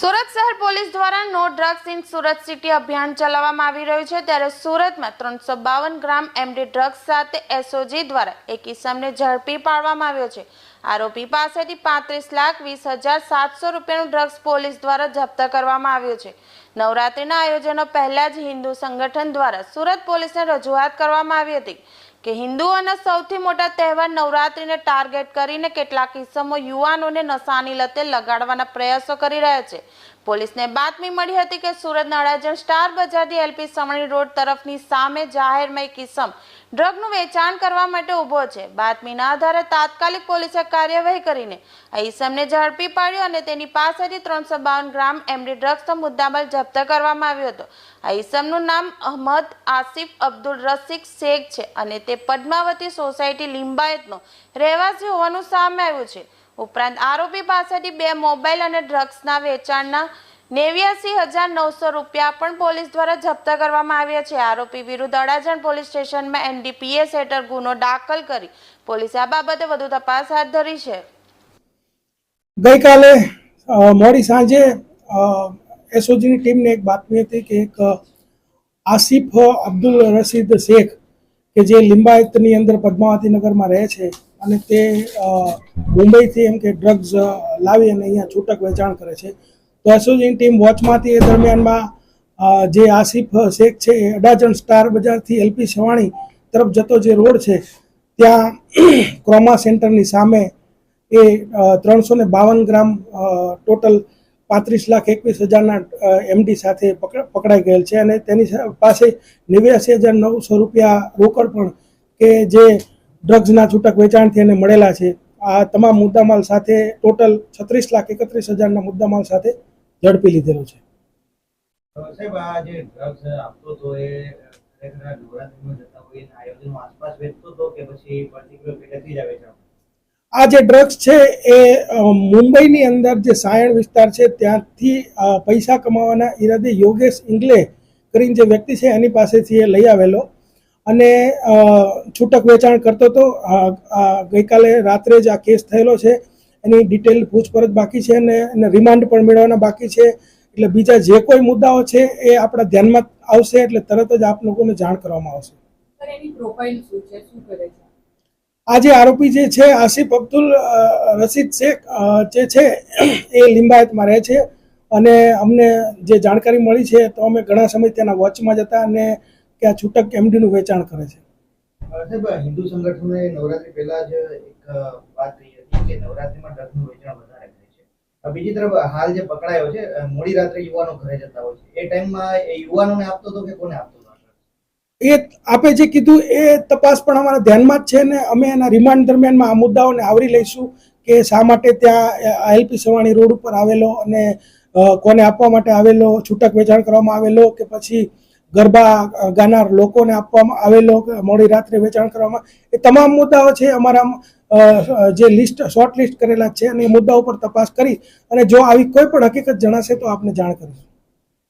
સુરત શહેર પોલીસ દ્વારા no drugs in Surat city અભિયાન ચલાવવામાં આવી રહ્યું છે ત્યારે સુરતમાં 352 ગ્રામ એમડી ડ્રગ્સ સાથે એસઓજી દ્વારા એક ઇસમને ઝડપી પાડવામાં આવ્યો છે। આરોપી પાસેથી 35,20,700 રૂપિયાનું ડ્રગ્સ પોલીસ દ્વારા જપ્ત કરવામાં આવ્યું છે। નવરાત્રીના આયોજનો પહેલા જ હિન્દુ સંગઠન દ્વારા સુરત પોલીસને રજૂઆત કરવામાં આવી હતી કે હિન્દુઓના સૌથી મોટા તહેવાર નવરાત્રીને ટાર્ગેટ કરીને કેટલાક ઇસમો યુવાનોને નશાની લતે લગાડવાના પ્રયાસો કરી રહ્યા છે। પોલીસને બાતમી મળી હતી કે સુરતના અડાજણ સ્ટાર બજારથી એલપી સવણી રોડ તરફની સામે જાહેરમાં એક ઇસમ ડ્રગનું વેચાણ કરવા માટે ઊભો છે। બાતમીના આધારે તાત્કાલિક પોલીસે કાર્યવાહી કરીને આ ઇસમને ઝડપી પાડ્યો અને તેની પાસેથી 352 ગ્રામ એમડી ડ્રગ્સનો મુદ્દામાલ જપ્ત કરવામાં આવ્યો હતો। આ ઇસમનું નામ અહમદ આસિફ અબ્દુલ રસીક શેખ છે અને તે પદ્માવતી સોસાયટી લિંબાયતનો રહેવાસી હોવાનું સામે આવ્યું છે। ઉપરાંત આરોપી પાસેથી 2 મોબાઈલ અને ડ્રગ્સના વેચાણના 89,900 રૂપિયા પણ પોલીસ દ્વારા જપ્ત કરવામાં આવ્યા છે। આરોપી વિરુદ્ધ અડાજણ પોલીસ સ્ટેશનમાં એનડીપીએસ હેઠળ ગુનો દાખલ કરી પોલીસે આ બાબતે વધુ તપાસ હાથ ધરી છે। ગઈકાલે મોડી સાંજે એસઓજીની ટીમને એક બાતમી હતી કે એક આસિફ અબ્દુલ રસીદ શેખ કે જે લિંબાયતની અંદર પદ્માવતી નગરમાં રહે છે અને તે મુંબઈથી એમ કે ડ્રગ્સ લાવી અને અહીંયા છૂટક વેચાણ કરે છે। તો એસઓજીની ટીમ વોચમાંથી એ દરમિયાનમાં જે આસિફ શેખ છે એ અડાજણ સ્ટાર બજારથી એલપી સવાણી તરફ જતો જે રોડ છે ત્યાં ક્રોમા સેન્ટરની સામે એ 352 ગ્રામ ટોટલ 35,21,000 એમડી સાથે પકડાઈ ગયેલ છે અને તેની પાસે 89,900 રૂપિયા રોકડ પણ કે જે ડ્રગ્સના છૂટક વેચાણથી એને મળેલા છે। આ તમામ મુદ્દામાલ સાથે ટોટલ 36,31,000ના મુદ્દામાલ સાથે ઝડપી લીધેલો છે। સાહેબ આ જે ડ્રગ્સ આપતો તો એ નવરાત્રીમાં જતા હોય આયોજનો આસપાસ વેચતો તો કે પછી પર્ટિક્યુલર પેટેથી જ વેચાતો? આ જે ડ્રગ્સ છે એ મુંબઈની અંદર જે સાયણ વિસ્તાર છે ત્યાંથી પૈસા કમાવાના ઈરાદે યોગેશ ઇંગલે કરીને જે વ્યક્તિ છે એની પાસેથી એ લઈ આવેલો અને છૂટક વેચાણ કરતો હતો। ગઈકાલે રાત્રે જ આ કેસ થયેલો છે, એની ડિટેલ પૂછપરછ બાકી છે અને એને રિમાન્ડ પણ મેળવવાના બાકી છે। એટલે બીજા જે કોઈ મુદ્દાઓ છે એ આપણા ધ્યાનમાં આવશે એટલે તરત જ આપ લોકોને જાણ કરવામાં આવશે। એની પ્રોફાઇલ શું છે, શું કરે છે? આ જે આરોપી જે છે આસિફ અબ્દુલ રસીદ શેખ જે છે એ લિંબાયતમાં રહે છે અને અમને જે જાણકારી મળી છે તો અમે ઘણા સમય તેના વોચમાં જ હતા અને કે આ છૂટક એમડીનું વેચાણ કરે છે। સાહેબ હિન્દુ સંગઠનોએ નવરાત્રી પહેલા જ એક વાત કહી હતી કે નવરાત્રીમાં ડ્રગ્સનું વેચાણ વધારે થાય છે। બીજી તરફ હાલ જે પકડાયો છે મોડી રાત્રે યુવાનો ઘરે જતા હોય છે, એ ટાઈમમાં એ યુવાનોને આપતો હતો કે કોને આપતો? એ આપે જે કીધું એ તપાસ પણ અમારા ધ્યાનમાં જ છે ને અમે એના રિમાન્ડ દરમિયાનમાં આ મુદ્દાઓને આવરી લઈશું કે શા માટે ત્યાં એલપી સવાણી રોડ ઉપર આવેલો અને કોને આપવા માટે આવેલો, છૂટક વેચાણ કરવામાં આવેલો કે પછી ગરબા ગાનાર લોકોને આપવામાં આવેલો કે મોડી રાત્રે વેચાણ કરવામાં, એ તમામ મુદ્દાઓ છે અમારા જે લિસ્ટ શોર્ટ લિસ્ટ કરેલા છે અને એ મુદ્દા ઉપર તપાસ કરી અને જો આવી કોઈ પણ હકીકત જણાશે તો આપને જાણ કરીશું।